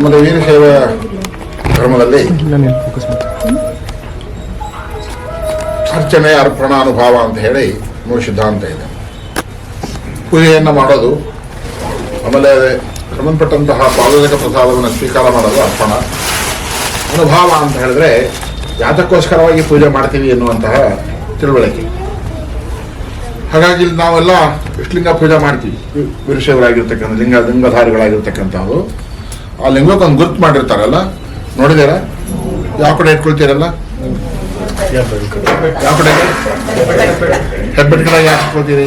ನಮ್ಮದು ವೀರಶೈವ ಧರ್ಮದಲ್ಲಿ ಅರ್ಚನೆ ಅರ್ಪಣ ಅನುಭವ ಅಂತ ಹೇಳಿ ಮೂಲ ಸಿದ್ಧಾಂತ ಇದೆ. ಪೂಜೆಯನ್ನು ಮಾಡೋದು, ಆಮೇಲೆ ಸಂಬಂಧಪಟ್ಟಂತಹ ಪಾದಕ ಪ್ರಸಾದವನ್ನು ಸ್ವೀಕಾರ ಮಾಡೋದು ಅರ್ಪಣ. ಅನುಭವ ಅಂತ ಹೇಳಿದ್ರೆ ಯಾತಕ್ಕೋಸ್ಕರವಾಗಿ ಪೂಜೆ ಮಾಡ್ತೀವಿ ಎನ್ನುವಂತಹ ತಿಳುವಳಿಕೆ. ಹಾಗಾಗಿ ನಾವೆಲ್ಲ ಇಷ್ಟಲಿಂಗ ಪೂಜೆ ಮಾಡ್ತೀವಿ. ವೀರಶೈವರಾಗಿರ್ತಕ್ಕಂಥ ಲಿಂಗಧಾರಿಗಳಾಗಿರ್ತಕ್ಕಂಥವ್ರು ಆ ಲಿಂಗಕ್ಕೆ ಒಂದು ಗುರುತು ಮಾಡಿರ್ತಾರಲ್ಲ, ನೋಡಿದಾರ? ಯಾವ ಕಡೆ ಇಟ್ಕೊಳ್ತೀರಲ್ಲ? ಯಾವ ಕಡೆ ಹೆಬ್ಬೆಟ್ ಕಡೆ ಯಾಕೆ ಇಟ್ಕೊಳ್ತೀರಿ?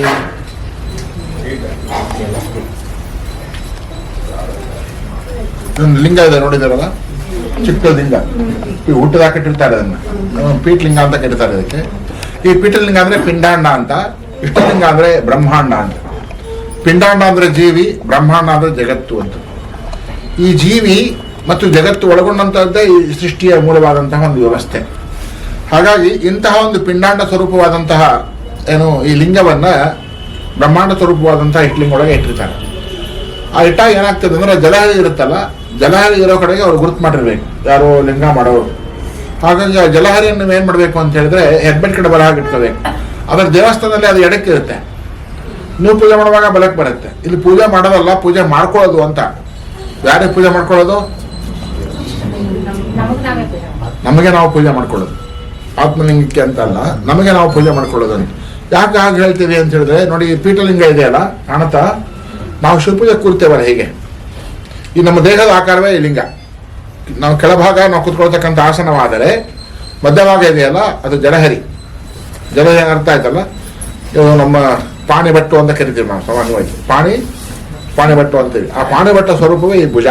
ಒಂದು ಲಿಂಗ ಇದೆ ನೋಡಿದಾರಲ್ಲ, ಚಿಕ್ಕ ಲಿಂಗ, ಈ ಹುಟ್ಟದ ಹಾಕಿಟ್ಟಿರ್ತಾರೆ. ಅದನ್ನ ಪೀಠಲಿಂಗ ಅಂತ ಕರೀತಾರೆ. ಅದಕ್ಕೆ ಈ ಪೀಠಲಿಂಗ ಅಂದ್ರೆ ಪಿಂಡಾಂಡ ಅಂತ, ಇಷ್ಟಲಿಂಗ ಅಂದ್ರೆ ಬ್ರಹ್ಮಾಂಡ ಅಂತ. ಪಿಂಡಾಂಡ ಅಂದ್ರೆ ಜೀವಿ, ಬ್ರಹ್ಮಾಂಡ ಅಂದ್ರೆ ಜಗತ್ತು ಅಂತ. ಈ ಜೀವಿ ಮತ್ತು ಜಗತ್ತು ಒಳಗೊಂಡಂತಹದ್ದೇ ಈ ಸೃಷ್ಟಿಯ ಮೂಲವಾದಂತಹ ಒಂದು ವ್ಯವಸ್ಥೆ. ಹಾಗಾಗಿ ಇಂತಹ ಒಂದು ಪಿಂಡಾಂಡ ಸ್ವರೂಪವಾದಂತಹ ಈ ಲಿಂಗವನ್ನ ಬ್ರಹ್ಮಾಂಡ ಸ್ವರೂಪವಾದಂತಹ ಇಟ್ಲಿಂಗ ಒಳಗೆ ಇಟ್ಟಿರ್ತಾರೆ. ಆ ಇಟ್ಟಾಗ ಏನಾಗ್ತದೆ ಅಂದ್ರೆ ಜಲಹರಿ ಇರುತ್ತಲ್ಲ, ಜಲಹರಿ ಇರೋ ಕಡೆಗೆ ಅವ್ರು ಗುರುತು ಮಾಡಿರ್ಬೇಕು, ಯಾರೋ ಲಿಂಗ ಮಾಡೋರು. ಹಾಗಾಗಿ ಆ ಜಲಹರಿಯನ್ನು ಏನ್ ಮಾಡ್ಬೇಕು ಅಂತ ಹೇಳಿದ್ರೆ ಹೆಬ್ಬೆಟ್ ಕಡೆ ಬರಹಾಗೆ ಇಟ್ಕೋಬೇಕು. ಅದರ ದೇವಸ್ಥಾನದಲ್ಲಿ ಅದು ಎಡಕ್ಕೆ ಇರುತ್ತೆ, ನೀವು ಪೂಜೆ ಮಾಡುವಾಗ ಬಲಕ್ಕೆ ಬರುತ್ತೆ. ಇಲ್ಲಿ ಪೂಜೆ ಮಾಡೋದಲ್ಲ, ಪೂಜೆ ಮಾಡ್ಕೊಳ್ಳೋದು ಅಂತ. ಯಾರಿಗೆ ಪೂಜೆ ಮಾಡ್ಕೊಳ್ಳೋದು? ನಮಗೆ ನಾವು ಪೂಜೆ ಮಾಡ್ಕೊಳ್ಳೋದು, ಆತ್ಮಲಿಂಗಕ್ಕೆ ಅಂತ ಅಲ್ಲ, ನಮಗೆ ನಾವು ಪೂಜೆ ಮಾಡ್ಕೊಳ್ಳೋದು ಅಂತ. ಯಾಕೆ ಹಾಗೆ ಹೇಳ್ತೀವಿ ಅಂತ ಹೇಳಿದ್ರೆ, ನೋಡಿ ಪೀಠಲಿಂಗ ಇದೆಯಲ್ಲ ಕಾಣುತ್ತಾ, ನಾವು ಶಿವಪೂಜೆ ಕೂರ್ತೇವಲ್ಲ ಹೀಗೆ, ಈ ನಮ್ಮ ದೇಹದ ಆಕಾರವೇ ಈ ಲಿಂಗ. ನಾವು ಕೆಳಭಾಗ ನಾವು ಕೂತ್ಕೊಳ್ತಕ್ಕಂಥ ಆಸನವಾದರೆ ಮಧ್ಯಭಾಗ ಇದೆಯಲ್ಲ ಅದು ಜಲಹರಿ. ಜಲಹರಿ ಅರ್ಥ ಆಯ್ತಲ್ಲ, ಇವು ನಮ್ಮ ಪಾಣಿಬಟ್ಟು ಅಂತ ಕರಿತೀವಿ ನಾವು ಸಾಮಾನ್ಯವಾಗಿ. ಪಾಣಿಬಟ್ಟು ಅಂತೀವಿ. ಆ ಪಾಣಿಬಟ್ಟ ಸ್ವರೂಪವೇ ಈ ಭುಜ.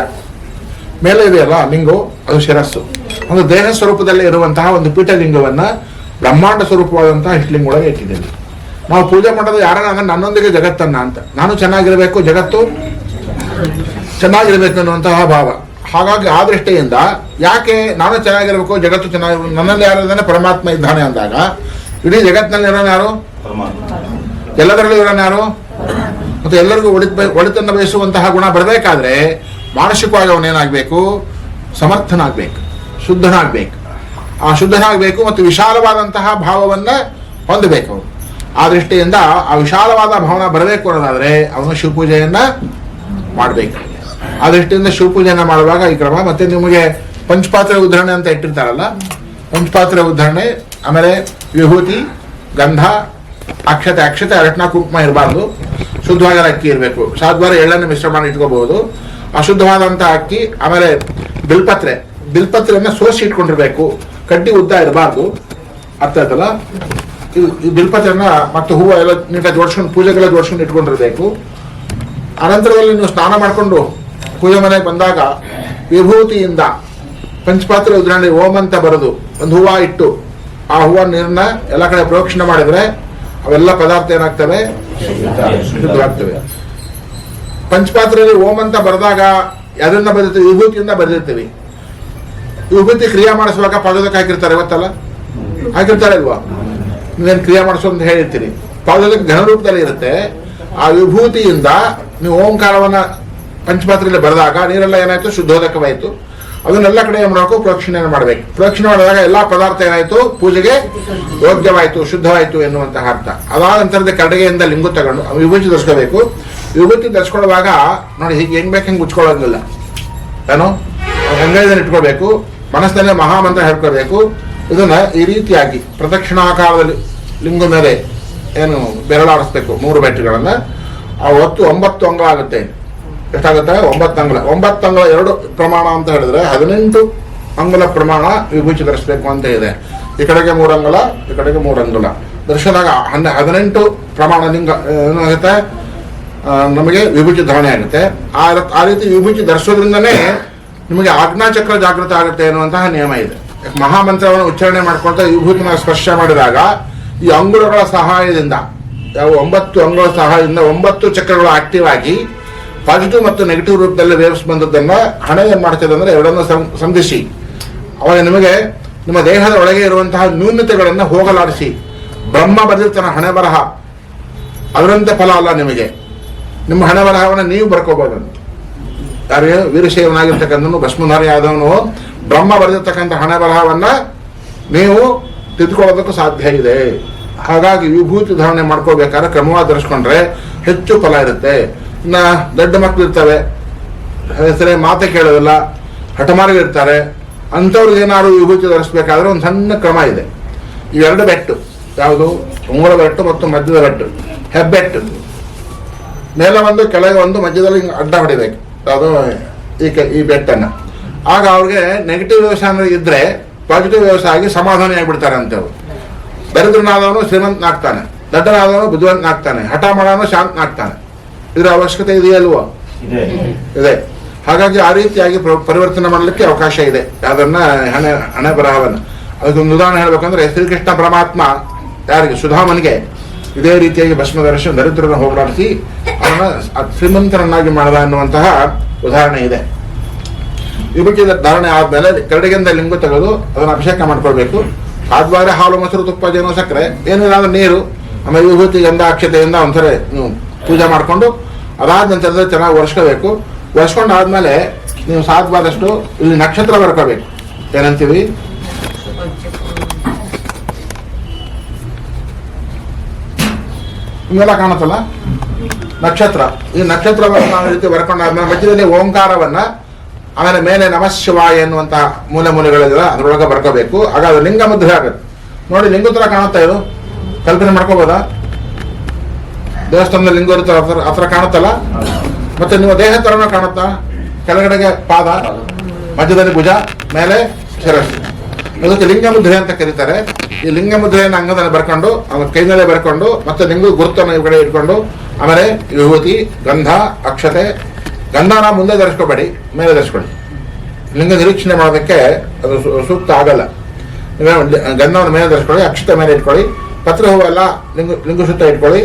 ಮೇಲೆ ಇದೆಯಲ್ಲ ಲಿಂಗು, ಅದು ಶಿರಸ್ಸು. ಒಂದು ದೇಹ ಸ್ವರೂಪದಲ್ಲಿ ಇರುವಂತಹ ಒಂದು ಪೀಠಲಿಂಗವನ್ನ ಬ್ರಹ್ಮಾಂಡ ಸ್ವರೂಪವಾದಂತಹ ಇಷ್ಟಲಿಂಗ ಒಳಗೆ ಇಟ್ಟಿದ್ದೇವೆ. ನಾವು ಪೂಜೆ ಮಾಡೋದು ಯಾರನ್ನ ಅಂದ್ರೆ ನನ್ನೊಂದಿಗೆ ಜಗತ್ತನ್ನ ಅಂತ. ನಾನು ಚೆನ್ನಾಗಿರ್ಬೇಕು, ಜಗತ್ತು ಚೆನ್ನಾಗಿರ್ಬೇಕು ಅನ್ನುವಂತಹ ಭಾವ. ಹಾಗಾಗಿ ಆ ದೃಷ್ಟಿಯಿಂದ ಯಾಕೆ ನಾನು ಚೆನ್ನಾಗಿರ್ಬೇಕು, ಜಗತ್ತು ಚೆನ್ನಾಗಿರ್ಬೇಕು, ನನ್ನಲ್ಲಿ ಯಾರಿದ್ದಾನೆ? ಪರಮಾತ್ಮ ಇದ್ದಾನೆ ಅಂದಾಗ ಇಡೀ ಜಗತ್ತಿನಲ್ಲಿ ಇರೋನು ಯಾರು? ಎಲ್ಲದರಲ್ಲೂ ಇರೋನು ಯಾರು? ಮತ್ತು ಎಲ್ಲರಿಗೂ ಒಳಿತನ್ನು ಬಯಸುವಂತಹ ಗುಣ ಬರಬೇಕಾದ್ರೆ ಮಾನಸಿಕವಾಗಿ ಅವನೇನಾಗಬೇಕು? ಸಮರ್ಥನಾಗಬೇಕು, ಶುದ್ಧನಾಗಬೇಕು. ಆ ಶುದ್ಧನಾಗಬೇಕು ಮತ್ತು ವಿಶಾಲವಾದಂತಹ ಭಾವವನ್ನ ಹೊಂದಬೇಕು ಅವನು. ಆ ದೃಷ್ಟಿಯಿಂದ ಆ ವಿಶಾಲವಾದ ಭಾವನ ಬರಬೇಕು ಅನ್ನೋದಾದ್ರೆ ಅವನು ಶಿವಪೂಜೆಯನ್ನ ಮಾಡಬೇಕು. ಆ ದೃಷ್ಟಿಯಿಂದ ಶಿವಪೂಜೆಯನ್ನ ಮಾಡುವಾಗ ಈ ಕ್ರಮ. ಮತ್ತೆ ನಿಮಗೆ ಪಂಚಪಾತ್ರೆ ಉದ್ಧರಣೆ ಅಂತ ಇಟ್ಟಿರ್ತಾರಲ್ಲ, ಪಂಚಪಾತ್ರೆ ಉದ್ಧರಣೆ, ಆಮೇಲೆ ವಿಭೂತಿ, ಗಂಧ, ಅಕ್ಷತೆ ಅರಶಿನ ಕುಂಕುಮ ಇರಬಾರ್ದು. ಶುದ್ಧವಾದ ಅಕ್ಕಿ ಇರಬೇಕು. ಸಾಧ್ವಾರ ಎಳ್ಳನ್ನು ಮಿಶ್ರ ಮಾಡಿ ಇಟ್ಕೋಬಹುದು. ಅಶುದ್ಧವಾದಂತಹ ಅಕ್ಕಿ. ಆಮೇಲೆ ಬಿಲ್ಪತ್ರೆಯನ್ನ ಸೋಸಿ ಇಟ್ಕೊಂಡಿರ್ಬೇಕು. ಕಡ್ಡಿ ಉದ್ದ ಇರಬಾರ್ದು. ಅರ್ಥ ಆಯ್ತಲ್ಲ? ಈ ಬಿಲ್ಪತ್ರೆಯನ್ನ ಮತ್ತು ಹೂವು ಎಲ್ಲ ನೀಟಾಗಿ ಜೋಡಿಸ್ಕೊಂಡು ಪೂಜೆಗೆಲ್ಲ ಜೋಡಿಸ್ಕೊಂಡು ಇಟ್ಕೊಂಡಿರ್ಬೇಕು. ಅನಂತರದಲ್ಲಿ ನೀವು ಸ್ನಾನ ಮಾಡಿಕೊಂಡು ಪೂಜೆ ಮನೆಗೆ ಬಂದಾಗ ವಿಭೂತಿಯಿಂದ ಪಂಚಪಾತ್ರೆ ಉದ್ಧರಣೆ ಓಂ ಅಂತ ಬರೆದು ಒಂದು ಹೂವು ಇಟ್ಟು ಆ ಹೂವ ನೀರನ್ನ ಎಲ್ಲ ಕಡೆ ಪ್ರೋಕ್ಷಣೆ ಮಾಡಿದ್ರೆ ಅವೆಲ್ಲ ಪದಾರ್ಥ ಏನಾಗ್ತವೆ? ಶುದ್ಧವಾಗ್ತವೆ. ಪಂಚಪಾತ್ರೆಯಲ್ಲಿ ಓಂ ಅಂತ ಬರೆದಾಗ ಅದನ್ನ ಬರೀತೀವಿ, ವಿಭೂತಿಯಿಂದ ಬರೆದಿರ್ತೀವಿ. ವಿಭೂತಿ ಕ್ರಿಯೆ ಮಾಡಿಸುವಾಗ ಪಾದೋದಕ್ಕೆ ಹಾಕಿರ್ತಾರೆ, ಇವತ್ತಲ್ಲ ಹಾಕಿರ್ತಾರೆ ಅಲ್ವಾ? ನೀವೇನು ಕ್ರಿಯೆ ಮಾಡಿಸೋ ಅಂತ ಹೇಳಿರ್ತೀರಿ. ಪಾದೋದಕ್ಕೆ ಘನರೂಪದಲ್ಲಿ ಇರುತ್ತೆ. ಆ ವಿಭೂತಿಯಿಂದ ನೀವು ಓಂಕಾರವನ್ನ ಪಂಚಪಾತ್ರೆಯಲ್ಲಿ ಬರೆದಾಗ ನೀರೆಲ್ಲ ಏನಾಯ್ತು? ಶುದ್ಧೋದಕವಾಯಿತು. ಅದನ್ನೆಲ್ಲ ಕಡೆ ಏನ್ ಮಾಡಬೇಕು? ಪ್ರೋಕ್ಷಣೆಯನ್ನು ಮಾಡಬೇಕು. ಪ್ರೋಕ್ಷಣೆ ಮಾಡಿದಾಗ ಎಲ್ಲಾ ಪದಾರ್ಥ ಏನಾಯ್ತು? ಪೂಜೆಗೆ ಯೋಗ್ಯವಾಯಿತು, ಶುದ್ಧವಾಯಿತು ಎನ್ನುವಂತಹ ಅರ್ಥ. ಅದಾದ ನಂತರದ ಕಡೆಗೆಯಿಂದ ಲಿಂಗು ತಗೊಂಡು ವಿಭೂತಿ ಧರಿಸ್ಕೋಬೇಕು. ವಿಭೂತಿ ಧರಿಸ್ಕೊಳ್ಳುವಾಗ ನೋಡಿ ಹೀಗೆ ಹೆಂಗ್ ಬೇಕು ಹೆಂಗ್ ಮುಚ್ಕೊಳ್ಳೋಂಗಿಲ್ಲ. ಏನೋ ಹೆಂಗೈದನ್ನು ಇಟ್ಕೊಳ್ಬೇಕು. ಮನಸ್ಸಿನಲ್ಲೇ ಮಹಾಮಂತ್ರ ಹೇಳ್ಕೊಳ್ಬೇಕು. ಇದನ್ನ ಈ ರೀತಿಯಾಗಿ ಪ್ರದಕ್ಷಿಣಾಕಾರದಲ್ಲಿ ಲಿಂಗು ಮೇಲೆ ಏನು ಬೆರಳಾಡಿಸ್ಬೇಕು 3 ಬೆಟ್ಟುಗಳನ್ನ. ಆ ಹೊತ್ತು 9 ಅಂಗಳ ಆಗುತ್ತೆ. ಎಷ್ಟಾಗುತ್ತೆ? 9 ಅಂಗುಲ. 9 ಅಂಗುಲ 2 ಪ್ರಮಾಣ ಅಂತ ಹೇಳಿದ್ರೆ 18 ಅಂಗುಲ ಪ್ರಮಾಣ ವಿಭೂತಿ ಧರಿಸಬೇಕು ಅಂತ ಇದೆ. ಈ ಕಡೆಗೆ 3 ಅಂಗುಲ, ಈ ಕಡೆಗೆ 3 ಅಂಗುಲ ದರ್ಶನಾಗ 18 ಪ್ರಮಾಣ ಲಿಂಗ ಏನಾಗುತ್ತೆ? ನಮಗೆ ವಿಭೂತಿ ಧಾರಣೆ ಆಗುತ್ತೆ. ಆ ರೀತಿ ವಿಭೂತಿ ಧರಿಸೋದ್ರಿಂದನೇ ನಿಮಗೆ ಆಜ್ಞಾಚಕ್ರ ಜಾಗೃತ ಆಗುತ್ತೆ ಅನ್ನುವಂತಹ ನಿಯಮ ಇದೆ. ಮಹಾಮಂತ್ರವನ್ನು ಉಚ್ಚಾರಣೆ ಮಾಡ್ಕೊಳ್ತಾ ವಿಭೂತಿನ ಸ್ಪರ್ಶ ಮಾಡಿದಾಗ ಈ ಅಂಗುಳಗಳ ಸಹಾಯದಿಂದ, ಯಾವ 9 ಅಂಗುಳ ಸಹಾಯದಿಂದ 9 ಚಕ್ರಗಳು ಆಕ್ಟಿವ್ ಆಗಿ ಪಾಸಿಟಿವ್ ಮತ್ತು ನೆಗೆಟಿವ್ ರೂಪದಲ್ಲಿ ವೇವ್ಸ್ ಬಂದದ್ದನ್ನ ಹಣೆ ಏನ್ ಮಾಡ್ತದೆ ಅಂದ್ರೆ ಎರಡನ್ನು ಸಂಧಿಸಿ ಅವಾಗ ನಿಮಗೆ ನಿಮ್ಮ ದೇಹದ ಒಳಗೆ ಇರುವಂತಹ ನ್ಯೂನತೆಗಳನ್ನ ಹೋಗಲಾಡಿಸಿ ಬ್ರಹ್ಮ ಬರೆದಿರ್ತಾನೆ ಹಣೆ ಬರಹ, ಅದರಂತೆ ಫಲ ಅಲ್ಲ ನಿಮಗೆ. ನಿಮ್ಮ ಹಣೆ ಬರಹವನ್ನು ನೀವು ಬರ್ಕೋಬಹುದು. ಯಾರು ವೀರಶೈವನಾಗಿರ್ತಕ್ಕಂಥವನು ಭಸ್ಮಧಾರಿ ಆದವನು ಬ್ರಹ್ಮ ಬರೆದಿರ್ತಕ್ಕಂಥ ಹಣೆ ಬರಹವನ್ನ ನೀವು ತಿದ್ಕೊಳ್ಳೋದಕ್ಕೂ ಸಾಧ್ಯ ಇದೆ. ಹಾಗಾಗಿ ವಿಭೂತಿ ಧಾರಣೆ ಮಾಡ್ಕೋಬೇಕಾದ್ರೆ ಕ್ರಮವಾಗಿ ಧರಿಸ್ಕೊಂಡ್ರೆ ಹೆಚ್ಚು ಫಲ ಇರುತ್ತೆ. ಇನ್ನ ದೊಡ್ಡ ಮಕ್ಕಳು ಇರ್ತವೆ, ಹೆಸರೇ ಮಾತೆ ಕೇಳೋದಿಲ್ಲ, ಹಠಮಾರಿಗಳಿರ್ತಾರೆ, ಅಂಥವ್ರಿಗೆ ಏನಾದ್ರು ವಿಭೂತಿ ಧರಿಸ್ಬೇಕಾದ್ರೆ ಒಂದು ಸಣ್ಣ ಕ್ರಮ ಇದೆ. ಇವೆರಡು ಬೆಟ್ಟು, ಯಾವುದು ಉಂಗುರ ಬೆಟ್ಟು ಮತ್ತು ಮಧ್ಯದ ಬೆಟ್ಟು, ಹೆಬ್ಬೆಟ್ಟು, ಮೇಲೆ ಒಂದು ಕೆಳಗೆ ಒಂದು ಮಧ್ಯದಲ್ಲಿ ಅಡ್ಡ ಹೊಡಿಬೇಕು. ಅದು ಈ ಬೆಟ್ಟನ್ನು. ಆಗ ಅವ್ರಿಗೆ ನೆಗೆಟಿವ್ ವ್ಯವಸಾಯ ಇದ್ರೆ ಪಾಸಿಟಿವ್ ವ್ಯವಸಾಯ ಆಗಿ ಸಮಾಧಾನ ಆಗಿಬಿಡ್ತಾರೆ ಅಂತೇಳಿ. ದರಿದ್ರನಾದವನು ಶ್ರೀಮಂತನಾಗ್ತಾನೆ, ದಡ್ಡನಾದವನು ಬುದ್ಧಿವಂತನಾಗ್ತಾನೆ, ಹಠ ಮಾಡೋನು ಶಾಂತನಾಗ್ತಾನೆ. ಇದರ ಅವಶ್ಯಕತೆ ಇದೆಯಲ್ವೋ? ಇದೆ. ಹಾಗಾಗಿ ಆ ರೀತಿಯಾಗಿ ಪರಿವರ್ತನೆ ಮಾಡಲಿಕ್ಕೆ ಅವಕಾಶ ಇದೆ. ಅದನ್ನ ಹಣೆ ಬರಹವನ್ನು. ಅದಕ್ಕೊಂದು ಉದಾಹರಣೆ ಹೇಳ್ಬೇಕಂದ್ರೆ ಶ್ರೀಕೃಷ್ಣ ಪರಮಾತ್ಮ ಯಾರಿಗೆ ಸುಧಾಮನಿಗೆ ಇದೇ ರೀತಿಯಾಗಿ ಭಸ್ಮದರ್ಶನ ದರಿದ್ರನ ಹೋಗಲಾಡಿಸಿ ಅವನ ಶ್ರೀಮಂತರನ್ನಾಗಿ ಮಾಡದ ಅನ್ನುವಂತಹ ಉದಾಹರಣೆ ಇದೆ. ವಿಭೂತಿ ಧಾರಣೆ ಆದ್ಮೇಲೆ ಕರಡಿಗೆಂದ ಲಿಂಗು ತೆಗೆದು ಅದನ್ನು ಅಭಿಷೇಕ ಮಾಡ್ಕೊಳ್ಬೇಕು. ಆದ್ವಾರೆ ಹಾಲು, ಮೊಸರು, ತುಪ್ಪ, ಜೇನು, ಸಕ್ಕರೆ ಏನಿಲ್ಲ ಅಂದ್ರೆ ನೀರು, ಆಮೇಲೆ ವಿಭೂತಿ ಗಂಧ ಅಕ್ಷತೆಯಿಂದ ಒಂದ್ಸರಿ ನೀವು ಪೂಜೆ ಮಾಡಿಕೊಂಡು ಅದಾದ ನಂತರದಲ್ಲಿ ಚೆನ್ನಾಗಿ ಒರೆಸ್ಕೋಬೇಕು. ಒರೆಸ್ಕೊಂಡು ಆದ್ಮೇಲೆ ನೀವು ಸಾಧ್ಯವಾದಷ್ಟು ಇಲ್ಲಿ ನಕ್ಷತ್ರ ಬರ್ಕೋಬೇಕು. ಏನಂತೀವಿ? ಇವೆಲ್ಲ ಕಾಣುತ್ತಲ್ಲ ನಕ್ಷತ್ರ. ಈ ನಕ್ಷತ್ರವನ್ನು ನಾವು ರೀತಿ ಬರ್ಕೊಂಡಾದ್ಮೇಲೆ ಮಧ್ಯದಲ್ಲಿ ಓಂಕಾರವನ್ನ, ಆಮೇಲೆ ಮೇಲೆ ನಮಃ ಶಿವಾಯ ಎನ್ನುವಂತಹ ಮೂಲೆಗಳಿಲ್ಲ ಅದ್ರೊಳಗೆ ಬರ್ಕೋಬೇಕು. ಆಗ ಅದು ಲಿಂಗ ಮುದ್ರೆ ಆಗುತ್ತೆ. ನೋಡಿ, ಲಿಂಗ ತರ ಕಾಣುತ್ತಾ ಇದು? ಕಲ್ಪನೆ ಮಾಡ್ಕೋಬೋದಾ? ದೇವಸ್ಥಾನದಲ್ಲಿ ಲಿಂಗ ಇರುತ್ತೆ ಆ ಥರ ಕಾಣುತ್ತಲ್ಲ. ಮತ್ತೆ ನಿಮ್ಮ ದೇಹ ತರನ ಕಾಣುತ್ತಾ? ಕೆಳಗಡೆಗೆ ಪಾದ, ಮಧ್ಯದಲ್ಲಿ ಭುಜ, ಮೇಲೆ ಶಿರಸ್ಸು. ಅದಕ್ಕೆ ಲಿಂಗ ಮುದ್ರೆ ಅಂತ ಕರೀತಾರೆ. ಈ ಲಿಂಗ ಮುದ್ರೆಯನ್ನು ಅಂಗದಲ್ಲಿ ಬರ್ಕೊಂಡು ಕೈ ಮೇಲೆ ಬರ್ಕೊಂಡು ಮತ್ತೆ ಲಿಂಗ ಗುರುತನ್ನು ಈ ಕಡೆ ಇಟ್ಕೊಂಡು ಆಮೇಲೆ ವಿಭೂತಿ, ಗಂಧ, ಅಕ್ಷತೆ. ಗಂಧನ ಮುಂದೆ ಧರಿಸ್ಕೋಬೇಡಿ, ಮೇಲೆ ಧರಿಸ್ಕೊಳ್ಳಿ. ಲಿಂಗ ನಿರೀಕ್ಷಣೆ ಮಾಡೋದಕ್ಕೆ ಅದು ಸೂಕ್ತ ಆಗಲ್ಲ. ಗಂಧವನ್ನು ಮೇಲೆ ಧರಿಸ್ಕೊಳ್ಳಿ, ಅಕ್ಷತೆ ಮೇಲೆ ಇಟ್ಕೊಳ್ಳಿ. ಪತ್ರ ಹೂವೆಲ್ಲ ಲಿಂಗ ಸುತ್ತ ಇಟ್ಕೊಳ್ಳಿ.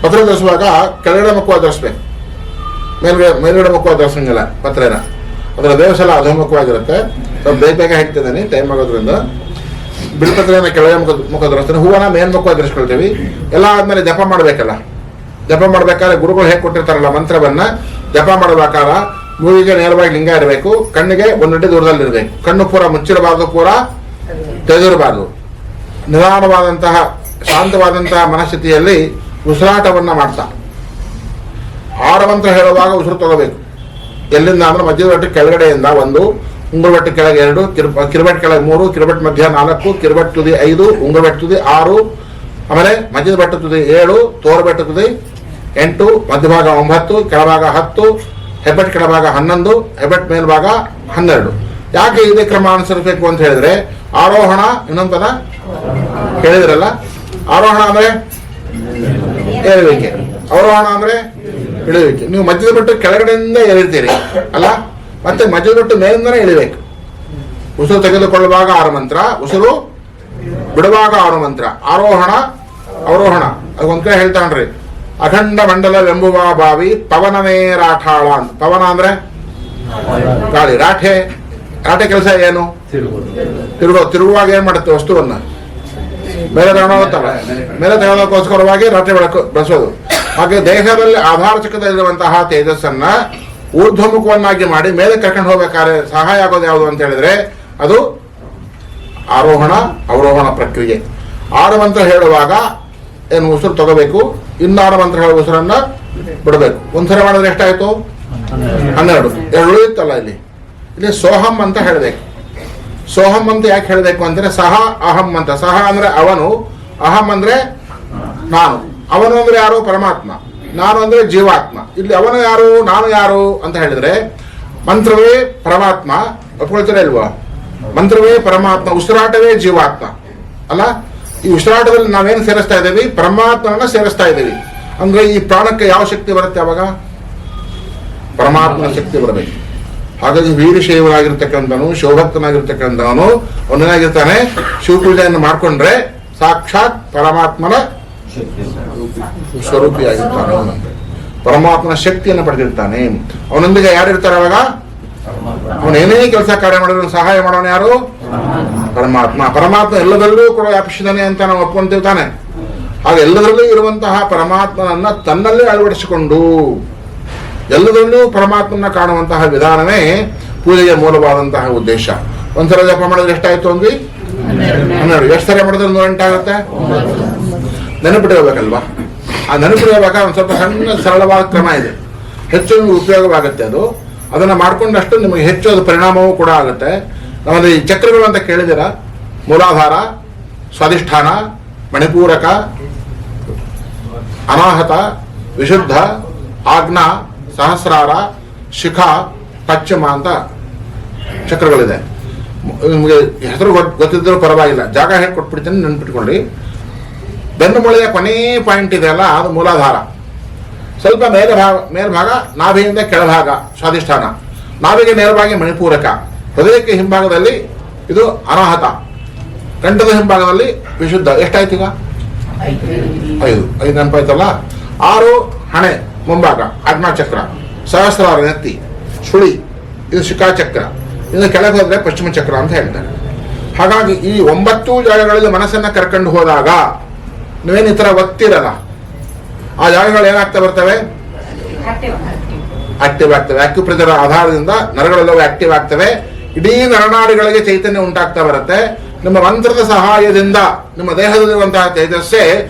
ಪತ್ರ ಧರಿಸುವಾಗ ಕೆಳಗಡೆ ಮುಖವಾಗಿ ಧರಿಸ್ಬೇಕು, ಮೇಲ್ಗಡೆ ಮುಖವಾಗಿ ಧರಿಸಂಗಿಲ್ಲ. ಪತ್ರೆನ ಅದರ ದೇವಸಲ ಅಧೋಮುಖವಾಗಿರುತ್ತೆ. ಸ್ವಲ್ಪ ಬೇಗ ಹೇಳ್ತಿದ್ದೀನಿ ಟೈಮ್ ಆಗೋದ್ರಿಂದ. ಬಿಲ್ಪತ್ರೆಯನ್ನ ಕೆಳಗೆ ಮುಖ ಧರಿಸ್ತೀನಿ, ಹೂವನ್ನ ಮೇಲ್ಮುಖವಾಗಿ ಧರಿಸ್ಕೊಳ್ತೀವಿ. ಎಲ್ಲ ಆದ್ಮೇಲೆ ಜಪ ಮಾಡ್ಬೇಕಲ್ಲ. ಜಪ ಮಾಡ್ಬೇಕಾದ್ರೆ ಗುರುಗಳು ಹೇಗೆ ಕೊಟ್ಟಿರ್ತಾರಲ್ಲ ಮಂತ್ರವನ್ನ, ಜಪ ಮಾಡಬೇಕಾದ್ರೆ ಮೂಗಿಗೆ ನೇರವಾಗಿ ಲಿಂಗ ಇರಬೇಕು, ಕಣ್ಣಿಗೆ ಒಂದೊಡ್ಡೆ ದೂರದಲ್ಲಿ ಇರಬೇಕು. ಕಣ್ಣು ಪೂರ ಮುಚ್ಚಿರಬಾರ್ದು, ಪೂರ ತೆಗೆದಿರಬಾರ್ದು. ನಿಧಾನವಾದಂತಹ ಶಾಂತವಾದಂತಹ ಮನಸ್ಥಿತಿಯಲ್ಲಿ ಉಸಿರಾಟವನ್ನ ಮಾಡ್ತಾ ಆರಮಂತ್ರ ಹೇಳುವಾಗ ಉಸಿರು ತಗೋಬೇಕು. ಎಲ್ಲಿಂದ ಅಂದ್ರೆ ಮಧ್ಯದ ಬೆಟ್ಟ ಕೆಳಗಡೆಯಿಂದ 1, ಉಂಗುರ ಬೆಟ್ಟ ಕೆಳಗೆ 2, ಕಿರುಬೆಟ್ ಕೆಳಗೆ 3, ಕಿರುಬೆಟ್ ಮಧ್ಯ 4, ಕಿರುಬೆಟ್ ತುದಿ 5, ಉಂಗುರ ಬೆಟ್ಟ ತುದಿ 6, ಆಮೇಲೆ ಮಧ್ಯದ ಬೆಟ್ಟ ತುದಿ 7, ತೋರು ಬೆಟ್ಟ ತುದಿ 8, ಮಧ್ಯಭಾಗ 9, ಕೆಳಭಾಗ 10, ಹೆಬ್ಬೆಟ್ ಕೆಳಭಾಗ 11, ಹೆಬ್ಬೆಟ್ ಮೇಲ್ಭಾಗ 12. ಯಾಕೆ ಇದೇ ಕ್ರಮ ಅನುಸರಿಸಬೇಕು ಅಂತ ಹೇಳಿದ್ರೆ, ಆರೋಹಣ ಇನ್ನೊಂದು ಪದ ಹೇಳಿದ್ರಲ್ಲ, ಆರೋಹಣ ಅಂದ್ರೆ ಏರುವಿಕೆ, ಅವರೋಹಣ ಅಂದ್ರೆ ಇಳಿಯುವಿಕೆ. ನೀವು ಮಧ್ಯದ ಬಿಟ್ಟು ಕೆಳಗಡೆಯಿಂದ ಏರಿರ್ತೀರಿ ಅಲ್ಲ, ಮತ್ತೆ ಮಧ್ಯದ ಬಿಟ್ಟು ಮೇಲಿಂದನೇ ಇಳಿಬೇಕು. ಉಸಿರು ತೆಗೆದುಕೊಳ್ಳುವಾಗ 6 ಮಂತ್ರ, ಉಸಿರು ಬಿಡುವಾಗ 6 ಮಂತ್ರ. ಆರೋಹಣ, ಅವರೋಹಣ. ಅದೊಂದ್ ಕಡೆ ಹೇಳ್ತಾನ್ರಿ, ಅಖಂಡ ಮಂಡಲವೆಂಬುವ ಬಾವಿ ಪವನವೇ ರಾಠಾಳ ಅಂತ. ಪವನ ಅಂದ್ರೆ ಗಾಳಿ, ರಾಠೆ ಕೆಲಸ ಏನು? ತಿರುಗುವಾಗ ಏನ್ ಮಾಡುತ್ತೆ? ವಸ್ತುವನ್ನ ಮೇಲೆ ತಗೊಂಡೋಗುತ್ತಲ್ಲ, ಮೇಲೆ ತೆಗೆದಕ್ಕೋಸ್ಕರವಾಗಿ ರಾತ್ರಿ ಬಳಸೋದು. ಹಾಗೆ ದೇಹದಲ್ಲಿ ಆಧಾರ ಚಕ್ರದಲ್ಲಿರುವಂತಹ ತೇಜಸ್ಸನ್ನ ಊರ್ಧ್ವಮುಖವನ್ನಾಗಿ ಮಾಡಿ ಮೇಲೆ ಕರ್ಕೊಂಡು ಹೋಗ್ಬೇಕಾದ್ರೆ ಸಹಾಯ ಆಗೋದು ಯಾವುದು ಅಂತ ಹೇಳಿದ್ರೆ ಅದು ಆರೋಹಣ ಅವರೋಹಣ ಪ್ರಕ್ರಿಯೆ. 6 ಮಂತ್ರ ಹೇಳುವಾಗ ಏನು ಉಸಿರು ತಗೋಬೇಕು, ಇನ್ನು 6 ಮಂತ್ರ ಹೇಳುವ ಉಸಿರನ್ನ ಬಿಡಬೇಕು. ಒಂದ್ಸರಿ ಮಾಡಿದ್ರೆ ಎಷ್ಟಾಯ್ತು? 12. 2 ಇತ್ತಲ್ಲ ಇಲ್ಲಿ ಸೋಹಂ ಅಂತ ಹೇಳಬೇಕು. ಸೋಹಂ ಅಂತ ಯಾಕೆ ಹೇಳಬೇಕು ಅಂದ್ರೆ, ಸಹ ಅಹಂ ಅಂತ. ಸಹ ಅಂದ್ರೆ ಅವನು, ಅಹಂ ಅಂದ್ರೆ ನಾನು. ಅವನು ಅಂದ್ರೆ ಯಾರು? ಪರಮಾತ್ಮ. ನಾನು ಅಂದ್ರೆ ಜೀವಾತ್ಮ. ಇಲ್ಲಿ ಅವನು ಯಾರು, ನಾನು ಯಾರು ಅಂತ ಹೇಳಿದ್ರೆ ಮಂತ್ರವೇ ಪರಮಾತ್ಮ. ಒಪ್ಕೊಳ್ತೀರಾ ಇಲ್ವಾ? ಮಂತ್ರವೇ ಪರಮಾತ್ಮ, ಉಸಿರಾಟವೇ ಜೀವಾತ್ಮ ಅಲ್ಲ. ಈ ಉಸಿರಾಟದಲ್ಲಿ ನಾವೇನು ಸೇರಿಸ್ತಾ ಇದ್ದೀವಿ? ಪರಮಾತ್ಮನ ಸೇರಿಸ್ತಾ ಇದ್ದೀವಿ. ಅಂದ್ರೆ ಈ ಪ್ರಾಣಕ್ಕೆ ಯಾವ ಶಕ್ತಿ ಬರುತ್ತೆ? ಅವಾಗ ಪರಮಾತ್ಮನ ಶಕ್ತಿ ಬರಬೇಕು. ಹಾಗಾಗಿ ವೀರಶೈವನಾಗಿರ್ತಕ್ಕಂಥವನು, ಶಿವಭಕ್ತನಾಗಿರ್ತಕ್ಕಂಥವನು ಅವನೇನಾಗಿರ್ತಾನೆ? ಶಿವಪೂಜೆಯನ್ನು ಮಾಡಿಕೊಂಡ್ರೆ ಸಾಕ್ಷಾತ್ ಪರಮಾತ್ಮನ ಸ್ವರೂಪಿಯಾಗಿರ್ತಾನೆ. ಪರಮಾತ್ಮನ ಶಕ್ತಿಯನ್ನು ಪಡೆದಿರ್ತಾನೆ. ಅವನೊಂದಿಗೆ ಯಾರಿರ್ತಾರೆ ಅವಾಗ? ಅವನೇನೇ ಕೆಲಸ ಕಾರ್ಯ ಮಾಡಿದ್ರು ಸಹಾಯ ಮಾಡೋನು ಯಾರು? ಪರಮಾತ್ಮ. ಪರಮಾತ್ಮ ಎಲ್ಲದರಲ್ಲೂ ಕೂಡ ವ್ಯಾಪಿಸಿದಾನೆ ಅಂತ ನಾವು ಒಪ್ಕೊಂತಿರ್ತಾನೆ. ಹಾಗೆ ಎಲ್ಲದರಲ್ಲೂ ಇರುವಂತಹ ಪರಮಾತ್ಮನನ್ನ ತನ್ನಲ್ಲಿ ಅಳವಡಿಸಿಕೊಂಡು ಎಲ್ಲದರಲ್ಲೂ ಪರಮಾತ್ಮನ ಕಾಣುವಂತಹ ವಿಧಾನವೇ ಪೂಜೆಗೆ ಮೂಲವಾದಂತಹ ಉದ್ದೇಶ. ಒಂದ್ಸಲ ಜಪ ಮಾಡಿದ್ರೆ ಎಷ್ಟಾಯ್ತು ಅಂದ್ವಿ? 12. ಎಷ್ಟು ಸಲ ಮಾಡಿದ್ರೆ 108 ಆಗುತ್ತೆ? ನೆನಪಿಟ್ಟಿರ್ಬೇಕಲ್ವಾ? ಆ ನೆನಪಿಡಬೇಕಾದ್ರೆ ಒಂದು ಸ್ವಲ್ಪ ಸಣ್ಣ ಸರಳವಾದ ಕ್ರಮ ಇದೆ, ಹೆಚ್ಚು ಉಪಯೋಗವಾಗುತ್ತೆ. ಅದನ್ನು ಮಾಡಿಕೊಂಡಷ್ಟು ನಿಮಗೆ ಹೆಚ್ಚು ಅದು ಪರಿಣಾಮವೂ ಕೂಡ ಆಗುತ್ತೆ. ನಮ್ಮದು ಈ ಚಕ್ರಗಳು ಅಂತ ಕೇಳಿದಿರ, ಮೂಲಾಧಾರ, ಸ್ವಾಧಿಷ್ಠಾನ, ಮಣಿಪೂರಕ, ಅನಾಹತ, ವಿಶುದ್ಧ, ಆಜ್ಞಾ, ಸಹಸ್ರಾರ, ಶಿಖ, ಪಶ್ಚಿಮ ಅಂತ ಚಕ್ರಗಳಿದೆ. ನಿಮಗೆ ಹೆಸರು ಗೊತ್ತಿದ್ದರೂ ಪರವಾಗಿಲ್ಲ, ಜಾಗ ಹೇಗೆ ಕೊಟ್ಬಿಡ್ತೀನಿ, ನೆನ್ಪಿಟ್ಕೊಳ್ಳಿ. ಬೆನ್ನು ಮೂಳೆಯ ಕೊನೆ ಪಾಯಿಂಟ್ ಇದೆಯಲ್ಲ, ಅದು ಮೂಲಾಧಾರ. ಸ್ವಲ್ಪ ಮೇಲ್ಭಾಗ ನಾಭಿಯಿಂದ ಕೆಳಭಾಗ ಸ್ವಾಧಿಷ್ಠಾನ, ನಾಭಿಗೆ ನೇರವಾಗಿ ಮಣಿಪೂರಕ, ಹೃದಯಕ್ಕೆ ಹಿಂಭಾಗದಲ್ಲಿ ಇದು ಅನಾಹತ, ಕಂಠದ ಹಿಂಭಾಗದಲ್ಲಿ ವಿಶುದ್ಧ. ಎಷ್ಟಾಯ್ತು ಈಗ? 5 ನೆನಪಾಯ್ತಲ್ಲ. 6 ಹಣೆ ಮುಂಭಾಗ ಆಜ್ಞಾಚಕ್ರ, ಸಹಸ್ರಾರ ನೆತ್ತಿ, ಸುಳಿ ಇದು ಶಿಖಾಚಕ್ರ, ಇನ್ನು ಕೆಳಗೆ ಹೋದ್ರೆ ಪಶ್ಚಿಮ ಚಕ್ರ ಅಂತ ಹೇಳ್ತಾರೆ. ಹಾಗಾಗಿ ಈ 9 ಜಾಗಗಳಲ್ಲಿ ಮನಸ್ಸನ್ನ ಕರ್ಕೊಂಡು ಹೋದಾಗ ನೀವೇನು ಈ ಥರ ಒತ್ತಿರಲ್ಲ, ಆ ಜಾಗಗಳು ಏನಾಗ್ತಾ ಬರ್ತವೆ? ಆಕ್ಟಿವ್ ಆಗ್ತವೆ. ಆಕ್ಯುಪ್ರೆಷರ್ ಆಧಾರದಿಂದ ನರಗಳೆಲ್ಲವೂ ಆಕ್ಟಿವ್ ಆಗ್ತವೆ. ಇಡೀ ನರನಾಡಿಗಳಿಗೆ ಚೈತನ್ಯ ಉಂಟಾಗ್ತಾ ಬರುತ್ತೆ. ನಿಮ್ಮ ಮಂತ್ರದ ಸಹಾಯದಿಂದ ನಿಮ್ಮ ದೇಹದಲ್ಲಿರುವಂತಹ ತೇಜಸ್ಸೇ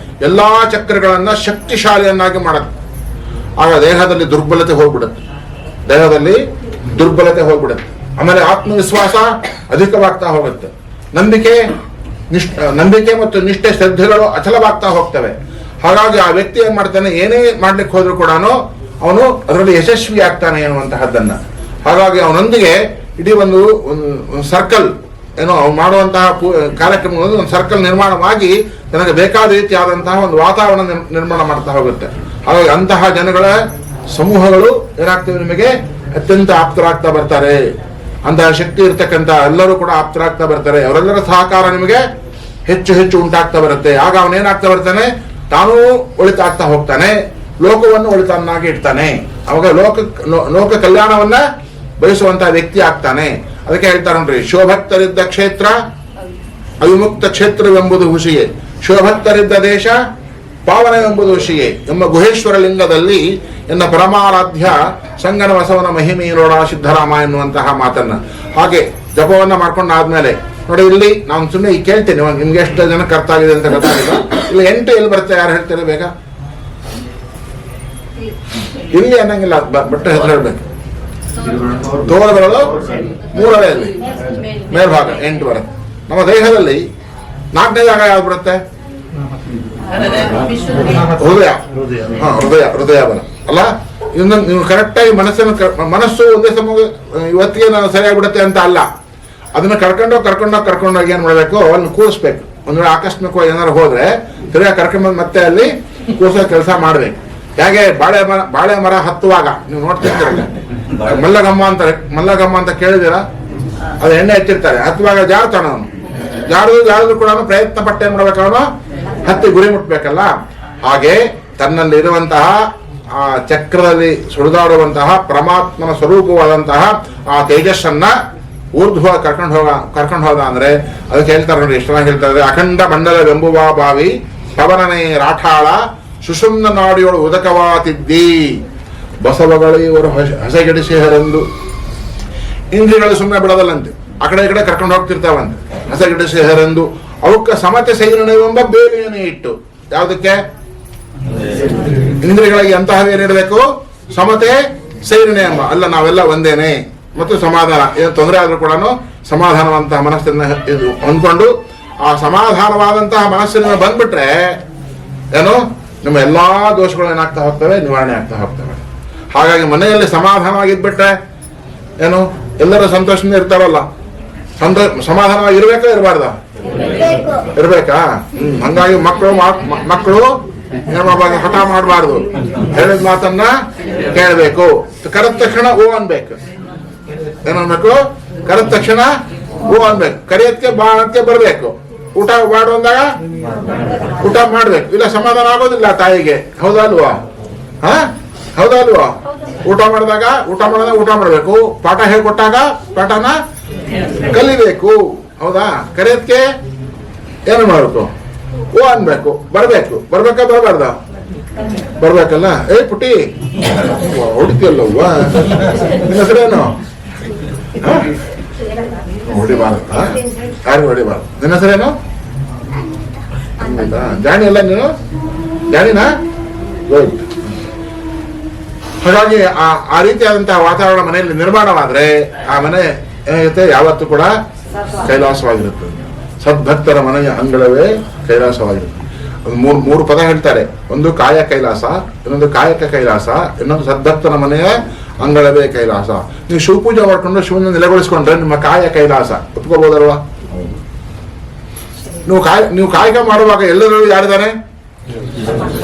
ಎಲ್ಲಾ ಚಕ್ರಗಳನ್ನ ಶಕ್ತಿಶಾಲಿಯನ್ನಾಗಿ ಮಾಡುತ್ತೆ. ಆಗ ದೇಹದಲ್ಲಿ ದುರ್ಬಲತೆ ಹೋಗ್ಬಿಡುತ್ತೆ. ಆಮೇಲೆ ಆತ್ಮವಿಶ್ವಾಸ ಅಧಿಕವಾಗ್ತಾ ಹೋಗುತ್ತೆ. ನಂಬಿಕೆ ಮತ್ತು ನಿಷ್ಠೆ, ಶ್ರದ್ಧೆಗಳು ಅಚಲವಾಗ್ತಾ ಹೋಗ್ತವೆ. ಹಾಗಾಗಿ ಆ ವ್ಯಕ್ತಿ ಏನ್ ಮಾಡ್ತಾನೆ, ಏನೇ ಮಾಡ್ಲಿಕ್ಕೆ ಹೋದ್ರೂ ಕೂಡ ಅವನು ಅದರಲ್ಲಿ ಯಶಸ್ವಿ ಆಗ್ತಾನೆ ಎನ್ನುವಂತಹದ್ದನ್ನ. ಹಾಗಾಗಿ ಅವನೊಂದಿಗೆ ಇಡೀ ಒಂದು ಸರ್ಕಲ್ ಏನೋ ಮಾಡುವಂತಹ ಕಾರ್ಯಕ್ರಮಗಳಲ್ಲಿ ಒಂದು ಸರ್ಕಲ್ ನಿರ್ಮಾಣವಾಗಿ ನನಗೆ ಬೇಕಾದ ರೀತಿಯಾದಂತಹ ಒಂದು ವಾತಾವರಣ ನಿರ್ಮಾಣ ಮಾಡ್ತಾ ಹೋಗುತ್ತೆ. ಹಾಗಾಗಿ ಅಂತಹ ಜನಗಳ ಸಮೂಹಗಳು ಏನಾಗ್ತವೆ, ನಿಮಗೆ ಅತ್ಯಂತ ಆಪ್ತರಾಗ್ತಾ ಬರ್ತಾರೆ. ಅಂತಹ ಶಕ್ತಿ ಇರ್ತಕ್ಕಂಥ ಎಲ್ಲರೂ ಕೂಡ ಆಪ್ತರಾಗ್ತಾ ಬರ್ತಾರೆ. ಅವರೆಲ್ಲರ ಸಹಕಾರ ನಿಮಗೆ ಹೆಚ್ಚು ಹೆಚ್ಚು ಉಂಟಾಗ್ತಾ ಬರುತ್ತೆ. ಆಗ ಅವನೇನಾಗ್ತಾ ಬರ್ತಾನೆ, ತಾನೂ ಒಳಿತಾಗ್ತಾ ಹೋಗ್ತಾನೆ, ಲೋಕವನ್ನು ಒಳಿತನ್ನಾಗಿ ಇಡ್ತಾನೆ. ಅವಾಗ ಲೋಕ ಕಲ್ಯಾಣವನ್ನ ಬಯಸುವಂತಹ ವ್ಯಕ್ತಿ ಆಗ್ತಾನೆ. ಅದಕ್ಕೆ ಹೇಳ್ತಾರೆ ನೋಡ್ರಿ, ಶಿವಭಕ್ತರಿದ್ದ ಕ್ಷೇತ್ರ ಅವಿಮುಕ್ತ ಕ್ಷೇತ್ರವೆಂಬುದು ಹುಷಿಯೇ, ಶಿವಭಕ್ತರಿದ್ದ ದೇಶ ಪಾವನವೆಂಬುದು ಹುಷಿಯೇ ಎಂಬ ಗುಹೇಶ್ವರ ಲಿಂಗದಲ್ಲಿ ಎನ್ನ ಪರಮಾರಾಧ್ಯ ಸಂಗನ ಬಸವನ ಮಹಿಮೆಯೋಡ ಸಿದ್ಧರಾಮ ಎನ್ನುವಂತಹ ಮಾತನ್ನ. ಹಾಗೆ ಜಪವನ್ನ ಮಾಡ್ಕೊಂಡಾದ್ಮೇಲೆ ನೋಡಿ, ಇಲ್ಲಿ ನಾನು ಸುಮ್ಮನೆ ಕೇಳ್ತೇನೆ, ನಿಮ್ಗೆ ಎಷ್ಟು ಜನ ಅರ್ಥ ಆಗಿದೆ ಅಂತ ಗೊತ್ತಾಗಿಲ್ಲ. ಇಲ್ಲಿ 8 ಎಲ್ಲಿ ಬರುತ್ತೆ, ಯಾರು ಹೇಳ್ತಾರೆ ಬೇಗ? ಇಲ್ಲಿ ಅನ್ನಂಗಿಲ್ಲ, ಬಟ್ಟೆ ಹೆಸರು ಹೇಳ್ಬೇಕು. ತೋಳಗಳು 3 ಅಲೆಯಲ್ಲಿ ಮೇಲ್ಭಾಗ 8 ಬರುತ್ತೆ. ನಮ್ಮ ದೇಹದಲ್ಲಿ 4ನೇ ಜಾಗ ಯಾವ್ದು ಬರುತ್ತೆ? ಹೃದಯ ಬರ ಅಲ್ಲ. ಇನ್ನು ನೀವು ಕರೆಕ್ಟಾಗಿ ಮನಸ್ಸು ಒಂದೇ ಸಮಯ ಇವತ್ತಿಗೆ ನಾನು ಸರಿಯಾಗ್ಬಿಡುತ್ತೆ ಅಂತ ಅಲ್ಲ, ಅದನ್ನ ಕರ್ಕೊಂಡೋಗಿ ಏನ್ ಮಾಡ್ಬೇಕು, ಅಲ್ಲಿ ಕೂರಿಸ್ಬೇಕು. ಒಂದ್ ವೇಳೆ ಆಕಸ್ಮಿಕವಾಗಿ ಏನಾದ್ರು ಹೋದ್ರೆ ಸರಿಯಾಗಿ ಕರ್ಕೊಂಡ್ಬಂದು ಮತ್ತೆ ಅಲ್ಲಿ ಕೂರಿಸೋ ಕೆಲಸ ಮಾಡ್ಬೇಕು. ಹೇಗೆ ಬಾಳೆ ಮರ ಹತ್ತುವಾಗ ನೀವು ನೋಡ್ತಿರ್ತೀರಲ್ಲ, ಮಲ್ಲಗಮ್ಮ ಅಂತ ಕೇಳಿದಿರ, ಅದು ಎಣ್ಣೆ ಹಚ್ಚಿರ್ತಾರೆ, ಹತ್ತುವಾಗ ಜಾರ್ತಾನ ಅವನು. ಜಾರದು ಕೂಡ ಪ್ರಯತ್ನ ಪಟ್ಟ ಏನ್ ಮಾಡ್ಬೇಕು, ಅವನು ಹತ್ತಿ ಗುರಿ ಮುಟ್ಬೇಕಲ್ಲ. ಹಾಗೆ ತನ್ನಲ್ಲಿ ಇರುವಂತಹ ಆ ಚಕ್ರದಲ್ಲಿ ಸುಳಿದಾಡುವಂತಹ ಪರಮಾತ್ಮನ ಸ್ವರೂಪವಾದಂತಹ ಆ ತೇಜಸ್ಸನ್ನ ಊರ್ಧ್ವ ಕರ್ಕೊಂಡು ಹೋದ ಅಂದ್ರೆ ಅದಕ್ಕೆ ಹೇಳ್ತಾರೆ ನೋಡಿ, ಎಷ್ಟು ಚೆನ್ನಾಗಿ ಹೇಳ್ತಾರೆ. ಅಖಂಡ ಮಂಡಲವೆಂಬುವ ಬಾವಿ ಪವನನೇ ರಾಠಾಳ ಸುಷುಮ್ನ ನಾಡಿಯೊಳು ಉದಕವಾತಿದ್ದಿ ಬಸವಗಳು ಇವರು ಹಸೆಗೆಡಿಸಿ ಹರಂದು. ಇಂದ್ರಿಯಗಳು ಸುಮ್ಮನೆ ಬಿಡೋದಲ್ಲಂತೆ, ಆ ಕಡೆ ಈ ಕಡೆ ಕರ್ಕೊಂಡು ಹೋಗ್ತಿರ್ತಾವಂತೆ. ಹಸೆಗೆಡಿಸಿ ಹರಂದು ಅವಕ್ಕ ಸಮತೆ ಸೈರಣವೆಂಬ ಬೇಲಿಯನ್ನೇ ಇಟ್ಟು. ಯಾವುದಕ್ಕೆ? ಇಂದ್ರಿಯಗಳಿಗೆ ಅಂತಹವೇನಿರಬೇಕು? ಸಮತೆ ಸೈರಣೆ ಎಂಬ. ಅಲ್ಲ, ನಾವೆಲ್ಲ ಒಂದೇನೆ ಮತ್ತು ಸಮಾಧಾನ. ಏನು ತೊಂದರೆ ಆದ್ರೂ ಕೂಡ ಸಮಾಧಾನವಂತಹ ಮನಸ್ಸನ್ನ ಹೊಂದ್ಕೊಂಡು ಆ ಸಮಾಧಾನವಾದಂತಹ ಮನಸ್ಸಿನ ಬಂದ್ಬಿಟ್ರೆ ಏನು, ನಿಮ್ಮ ಎಲ್ಲಾ ದೋಷಗಳು ಏನಾಗ್ತಾ ಹೋಗ್ತವೆ, ನಿವಾರಣೆ ಆಗ್ತಾ ಹೋಗ್ತವೆ. ಹಾಗಾಗಿ ಮನೆಯಲ್ಲಿ ಸಮಾಧಾನವಾಗಿದ್ಬಿಟ್ರೆ ಏನು, ಎಲ್ಲರೂ ಸಂತೋಷದಿಂದ ಇರ್ತಾರಲ್ಲ. ಸಮಾಧಾನವಾಗಿ ಇರ್ಬೇಕಾ ಇರಬಾರ್ದ? ಇರ್ಬೇಕಾ? ಹಂಗಾಗಿ ಮಕ್ಕಳು ಹಠ ಮಾಡಬಾರ್ದು, ಹೇಳಿದ ಮಾತನ್ನ ಕೇಳಬೇಕು. ಕರೆದ ತಕ್ಷಣ ಓ ಅನ್ಬೇಕು. ಏನನ್ಬೇಕು? ಕರೆದ ತಕ್ಷಣ ಓ ಅನ್ಬೇಕು. ಕರೆಯಕ್ಕೆ ಬಾಳಕ್ಕೆ ಬರ್ಬೇಕು. ಊಟ ಮಾಡು ಅಂದಾಗ ಊಟ ಮಾಡ್ಬೇಕು, ಇಲ್ಲ ಸಮಾಧಾನ ಆಗೋದಿಲ್ಲ ತಾಯಿಗೆ. ಹೌದಲ್ವಾ? ಹೌದಲ್ವಾ? ಊಟ ಮಾಡ್ಬೇಕು. ಪಾಠ ಹೇಳ್ಕೊಟ್ಟಾಗ ಪಾಠನ ಕಲಿಬೇಕು. ಹೌದಾ? ಕರೆಯಕ್ಕೆ ಏನು ಮಾಡ್ಬೇಕು? ಓ ಅನ್ಬೇಕು. ಬರ್ಬೇಕಾ ಬರಬಾರ್ದ? ಬರ್ಬೇಕಲ್ಲ. ಏ ಪುಟಿ ಹೊಡಿತೀಯಲ್ಲವ್ವ, ನಿನ್ನ ಹೆಸರೇನು? ಹೊಡಿಬಾರ್ದು, ಯಾರಿಗೂ ಹೊಡಿಬಾರ್ದು. ನಿನ್ನ ಹೆಸರೇನು? ಜಾಣಿ ಅಲ್ಲ ನೀನು? ಜಾಣಿನಾ? ಗುಡ್. ಹಾಗಾಗಿ ಆ ರೀತಿಯಾದಂತಹ ವಾತಾವರಣ ಮನೆಯಲ್ಲಿ ನಿರ್ಮಾಣವಾದ್ರೆ ಆ ಮನೆ ಏನಾಗುತ್ತೆ, ಯಾವತ್ತೂ ಕೂಡ ಕೈಲಾಸವಾಗಿರುತ್ತೆ. ಸದ್ಭಕ್ತರ ಮನೆಯ ಅಂಗಳವೇ ಕೈಲಾಸವಾಗಿರುತ್ತೆ. ಮೂರು ಪದ ಹೇಳ್ತಾರೆ. ಒಂದು ಕಾಯ ಕೈಲಾಸ, ಇನ್ನೊಂದು ಕಾಯಕ ಕೈಲಾಸ, ಇನ್ನೊಂದು ಸದ್ಭಕ್ತನ ಮನೆಯ ಅಂಗಳವೇ ಕೈಲಾಸ. ನೀವು ಶಿವಪೂಜೆ ಮಾಡ್ಕೊಂಡು ಶಿವನ ನೆಲೆಗೊಳಿಸ್ಕೊಂಡ್ರೆ ನಿಮ್ಮ ಕಾಯ ಕೈಲಾಸ. ಒಪ್ಕೋಬಹುದಲ್ವಾ? ನೀವು ಕಾಯಕ ಮಾಡುವಾಗ ಎಲ್ಲರೂ ಯಾರಿದ್ದಾರೆ?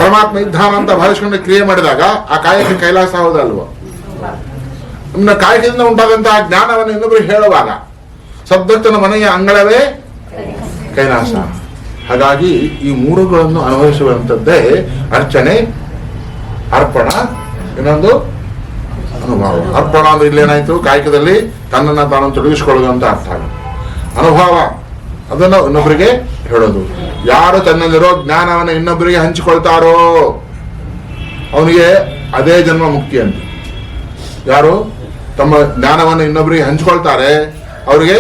ಪರಮಾತ್ಮ ಇದ್ದಾನ ಅಂತ ಭಾವಿಸ್ಕೊಂಡು ಕ್ರಿಯೆ ಮಾಡಿದಾಗ ಆ ಕಾಯಕ ಕೈಲಾಸ ಹೌದಲ್ವ? ನಿಮ್ಮ ಕಾಯಕದಿಂದ ಉಂಟಾದಂತಹ ಜ್ಞಾನವನ್ನು ಇನ್ನೊಬ್ಬರಿಗೆ ಹೇಳುವಾಗ ಸದ್ಭಕ್ತನ ಮನೆಯ ಅಂಗಳವೇ ಕೈಲಾಸ. ಹಾಗಾಗಿ ಈ ಮೂರುಗಳನ್ನು ಅನುಭವಿಸುವಂಥದ್ದೇ ಅರ್ಚನೆ, ಅರ್ಪಣ, ಇನ್ನೊಂದು ಅನುಭವ. ಅರ್ಪಣ ಅಂದ್ರೆ ಇಲ್ಲೇನಾಯ್ತು, ಕಾಯಕದಲ್ಲಿ ತನ್ನನ್ನು ತಾನು ತೊಡಗಿಸಿಕೊಳ್ಳೋದು ಅಂತ ಅರ್ಥ ಆಗುತ್ತೆ. ಅನುಭವ ಅದನ್ನು ಇನ್ನೊಬ್ಬರಿಗೆ ಹೇಳೋದು. ಯಾರು ತನ್ನಲ್ಲಿರೋ ಜ್ಞಾನವನ್ನು ಇನ್ನೊಬ್ಬರಿಗೆ ಹಂಚಿಕೊಳ್ತಾರೋ ಅವನಿಗೆ ಅದೇ ಜನ್ಮ ಮುಕ್ತಿ ಅಂತ. ಯಾರು ತಮ್ಮ ಜ್ಞಾನವನ್ನು ಇನ್ನೊಬ್ಬರಿಗೆ ಹಂಚಿಕೊಳ್ತಾರೆ ಅವರಿಗೆ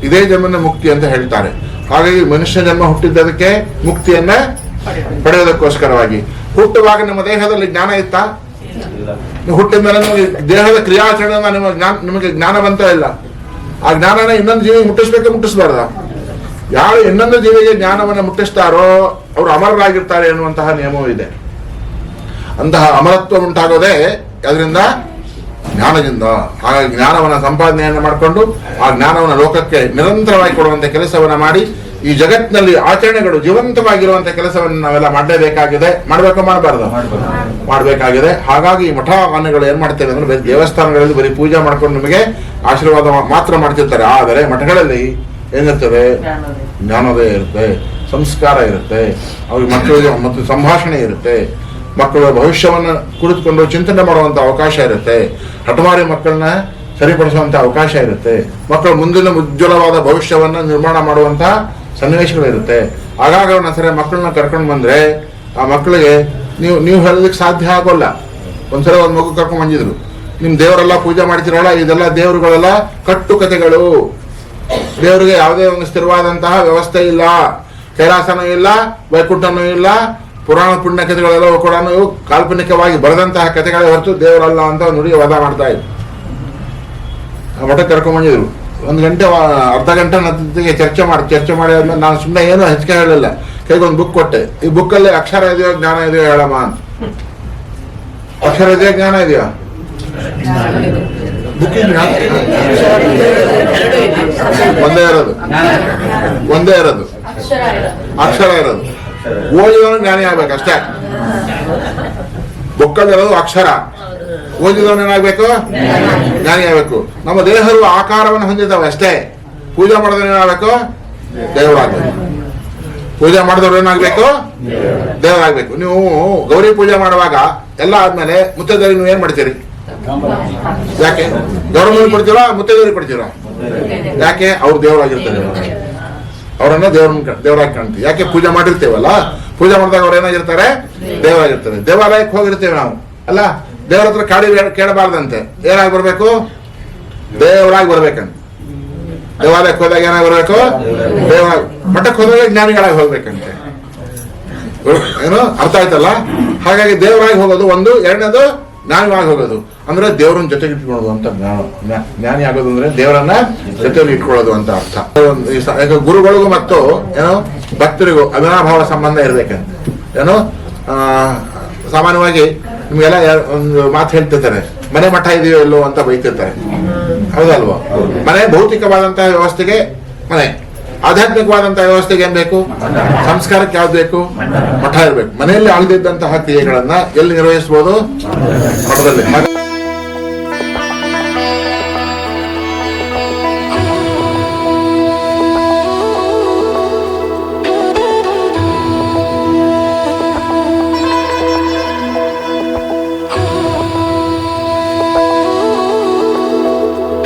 ಇದೇ ಜನ್ಮನ ಮುಕ್ತಿ ಅಂತ ಹೇಳ್ತಾರೆ. ಹಾಗಾಗಿ ಮನುಷ್ಯ ಜನ್ಮ ಹುಟ್ಟಿದ್ದದಕ್ಕೆ ಮುಕ್ತಿಯನ್ನ ಪಡೆಯೋದಕ್ಕೋಸ್ಕರವಾಗಿ. ಹುಟ್ಟುವಾಗ ನಿಮ್ಮ ದೇಹದಲ್ಲಿ ಜ್ಞಾನ ಇತ್ತಾ? ಹುಟ್ಟಿದ ಮೇಲೆ ನಿಮಗೆ ದೇಹದ ಕ್ರಿಯಾಚರಣೆಯಿಂದ ನಿಮಗೆ ಜ್ಞಾನವಂತ ಇಲ್ಲ. ಆ ಜ್ಞಾನನ ಇನ್ನೊಂದು ಜೀವಿಗೆ ಮುಟ್ಟಿಸ್ಬೇಕು, ಮುಟ್ಟಿಸ್ಬಾರ್ದ? ಯಾರು ಇನ್ನೊಂದು ಜೀವಿಗೆ ಜ್ಞಾನವನ್ನು ಮುಟ್ಟಿಸ್ತಾರೋ ಅವರು ಅಮರರಾಗಿರ್ತಾರೆ ಎನ್ನುವಂತಹ ನಿಯಮವೂ ಇದೆ. ಅಂತಹ ಅಮರತ್ವ ಉಂಟಾಗೋದೇ ಅದರಿಂದ, ಜ್ಞಾನದಿಂದ. ಹಾಗಾಗಿ ಜ್ಞಾನವನ್ನು ಸಂಪಾದನೆಯನ್ನು ಮಾಡಿಕೊಂಡು ಆ ಜ್ಞಾನವನ್ನು ಲೋಕಕ್ಕೆ ನಿರಂತರವಾಗಿ ಕೊಡುವಂತೆ ಕೆಲಸವನ್ನು ಮಾಡಿ ಈ ಜಗತ್ತಿನಲ್ಲಿ ಆಚರಣೆಗಳು ಜೀವಂತವಾಗಿರುವಂತಹ ಕೆಲಸವನ್ನು ನಾವೆಲ್ಲ ಮಾಡಲೇಬೇಕಾಗಿದೆ. ಮಾಡಬೇಕು, ಮಾಡಬಾರ್ದು? ಮಾಡಬೇಕಾಗಿದೆ. ಹಾಗಾಗಿ ಈ ಮಠ ಆನೆಗಳು ಏನ್ ಮಾಡ್ತೇವೆ ಅಂದ್ರೆ ದೇವಸ್ಥಾನಗಳಲ್ಲಿ ಬರೀ ಪೂಜೆ ಮಾಡ್ಕೊಂಡು ನಿಮಗೆ ಆಶೀರ್ವಾದ ಮಾತ್ರ ಮಾಡ್ತಿರ್ತಾರೆ. ಆದರೆ ಮಠಗಳಲ್ಲಿ ಏನಿರ್ತದೆ? ಜ್ಞಾನೋದಯ ಇರುತ್ತೆ, ಸಂಸ್ಕಾರ ಇರುತ್ತೆ, ಅವ್ರಿಗೆ ಮಕ್ಕಳಿಗೆ ಮತ್ತು ಸಂಭಾಷಣೆ ಇರುತ್ತೆ, ಮಕ್ಕಳ ಭವಿಷ್ಯವನ್ನು ಕುಳಿತುಕೊಂಡು ಚಿಂತನೆ ಮಾಡುವಂತ ಅವಕಾಶ ಇರುತ್ತೆ, ಹಠಮಾರಿ ಮಕ್ಕಳನ್ನ ಸರಿಪಡಿಸುವಂತ ಅವಕಾಶ ಇರುತ್ತೆ, ಮಕ್ಕಳ ಮುಂದಿನ ಉಜ್ವಲವಾದ ಭವಿಷ್ಯವನ್ನ ನಿರ್ಮಾಣ ಮಾಡುವಂತ ಸನ್ನಿವೇಶಗಳಿರುತ್ತೆ. ಆಗಾಗ ಒಂದ್ಸರಿ ಮಕ್ಕಳನ್ನ ಕರ್ಕೊಂಡು ಬಂದ್ರೆ ಆ ಮಕ್ಕಳಿಗೆ ನೀವು ಹೇಳೋದಕ್ಕೆ ಸಾಧ್ಯ ಆಗೋಲ್ಲ. ಒಂದ್ಸಲ ಒಂದು ಮಗು ಕರ್ಕೊಂಡು ಬಂದಿದ್ರು, ನಿಮ್ ದೇವರೆಲ್ಲ ಪೂಜೆ ಮಾಡ್ತಿರಲ್ಲ, ಇದೆಲ್ಲ ದೇವರುಗಳೆಲ್ಲ ಕಟ್ಟು ಕಥೆಗಳು, ದೇವರಿಗೆ ಯಾವುದೇ ಒಂದು ಸ್ಥಿರವಾದಂತಹ ವ್ಯವಸ್ಥೆ ಇಲ್ಲ, ಕೈಲಾಸನೂ ಇಲ್ಲ, ವೈಕುಂಠನೂ ಇಲ್ಲ, ಪುರಾಣ ಪುಣ್ಯ ಕಥೆಗಳೆಲ್ಲವೂ ಕೂಡ ಕಾಲ್ಪನಿಕವಾಗಿ ಬರೆದಂತಹ ಕಥೆಗಳೇ ಹೊರತು ದೇವರಲ್ಲ ಅಂತ ನುಡಿ ವಾದ ಮಾಡ್ತಾ ಇದ್ರು. ಆ ಮಠಕ್ಕೆ ಕರ್ಕೊಂಡ್ ಬಂದಿದ್ರು. 1 ಗಂಟೆ ಅರ್ಧ ಗಂಟೆ ನನ್ನೊಂದಿಗೆ ಚರ್ಚೆ ಮಾಡಿ ಆದ್ಮೇಲೆ ನಾನು ಸುಮ್ಮನೆ ಏನು ಹೆಚ್ಚಿಗೆ ಹೇಳಲಿಲ್ಲ. ಕೈಗೊಂದು ಬುಕ್ ಕೊಟ್ಟೆ. ಈ ಬುಕ್ಕಲ್ಲಿ ಅಕ್ಷರ ಇದೆಯೋ ಜ್ಞಾನ ಇದೆಯೋ ಹೇಳಮ್ಮ ಅಂತ. ಅಕ್ಷರ ಇದೆಯಾ ಜ್ಞಾನ ಇದೆಯಾ? ಬುಕ್ಕಿಂಗ್ ಒಂದೇ ಇರೋದು ಅಕ್ಷರ ಇರೋದು. ಓದಿದವನು ಜ್ಞಾನಿ ಆಗ್ಬೇಕಷ್ಟೇ. ಬುಕ್ಕಲ್ಲಿರೋದು ಅಕ್ಷರ, ಓದಿದವನು ಏನಾಗ್ಬೇಕು? ಜ್ಞಾನಿ ಆಗ್ಬೇಕು. ನಮ್ಮ ದೇಹರು ಆಕಾರವನ್ನು ಹೊಂದಿದ್ದಾವೆ ಅಷ್ಟೇ. ಪೂಜೆ ಮಾಡಿದವನು ಏನಾಗಬೇಕು? ದೇವರಾಗಬೇಕು. ಪೂಜೆ ಮಾಡಿದವ್ರು ಏನಾಗ್ಬೇಕು? ದೇವರಾಗ್ಬೇಕು. ನೀವು ಗೌರಿ ಪೂಜೆ ಮಾಡುವಾಗ ಎಲ್ಲ ಆದ್ಮೇಲೆ ಮುತ್ತೈದೆಯರಿಗೆ ನೀವು ಏನ್ ಮಾಡ್ತೀರಿ? ಯಾಕೆ? ಗೌರವ ಕೊಡ್ತೀರಾ, ಮುತ್ತೈದೆಯರಿಗೆ ಕೊಡ್ತೀರಾ? ಯಾಕೆ? ಅವ್ರು ದೇವರಾಗಿರ್ತಾರೆ, ಅವರನ್ನ ದೇವರಾಗಿ ಕಾಣ್ತೀವಿ. ಯಾಕೆ? ಪೂಜೆ ಮಾಡಿರ್ತೇವಲ್ಲ, ಪೂಜೆ ಮಾಡಿದಾಗ ಅವ್ರು ಏನಾಗಿರ್ತಾರೆ? ದೇವರಾಗಿರ್ತಾರೆ. ದೇವಾಲಯಕ್ಕೆ ಹೋಗಿರ್ತೇವೆ ನಾವು ಅಲ್ಲ, ದೇವರ ಹತ್ರ ಕೇಳಬಾರ್ದಂತೆ. ಏನಾಗಿ ಬರ್ಬೇಕು? ದೇವರಾಗಿ ಬರ್ಬೇಕಂತ. ದೇವಾಲಯಕ್ಕೆ ಹೋದಾಗ ಏನಾಗಿ ಬರ್ಬೇಕು? ದೇವರಾಗಿ. ಮಠಕ್ಕೆ ಹೋದಾಗ ಜ್ಞಾನಿಗಳಾಗಿ ಹೋಗ್ಬೇಕಂತೆ. ಏನು ಅರ್ಥ ಆಯ್ತಲ್ಲ? ಹಾಗಾಗಿ ದೇವರಾಗಿ ಹೋಗೋದು ಒಂದು, ಎರಡನೇದು ಜ್ಞಾನಿಯಾಗಿ ಹೋಗೋದು ಅಂದ್ರೆ ದೇವರನ್ನ ಜೊತೆಗೆ ಇಟ್ಕೊಳ್ಳೋದು ಅಂತ. ಜ್ಞಾನಿ ಆಗೋದು ಅಂದ್ರೆ ದೇವರನ್ನ ಜೊತೆಯಲ್ಲಿ ಇಟ್ಕೊಳ್ಳೋದು ಅಂತ ಅರ್ಥ. ಗುರುಗಳಿಗೂ ಮತ್ತು ಏನೋ ಭಕ್ತರಿಗೂ ಅವಿನಾಭಾವ ಸಂಬಂಧ ಇರ್ಬೇಕಂತ. ಏನೋ ಸಾಮಾನ್ಯವಾಗಿ ನಿಮ್ಗೆಲ್ಲ ಒಂದು ಮಾತು ಹೇಳ್ತಿರ್ತಾರೆ, ಮನೆ ಮಠ ಇದೆಯೋ ಇಲ್ಲೋ ಅಂತ ಬೈತಿರ್ತಾರೆ, ಹೌದಲ್ವಾ? ಮನೆ ಭೌತಿಕವಾದಂತಹ ವ್ಯವಸ್ಥೆಗೆ ಮನೆ, ಆಧ್ಯಾತ್ಮಿಕವಾದಂತಹ ವ್ಯವಸ್ಥೆಗೆ ಏನ್ ಬೇಕು? ಸಂಸ್ಕಾರಕ್ಕೆ ಯಾವ್ದು ಬೇಕು? ಮಠ ಇರ್ಬೇಕು. ಮನೆಯಲ್ಲಿ ಆಗದಿದ್ದಂತಹ ಕ್ರಿಯೆಗಳನ್ನ ಎಲ್ಲಿ ನಿರ್ವಹಿಸಬಹುದು? ಮಠದಲ್ಲಿ.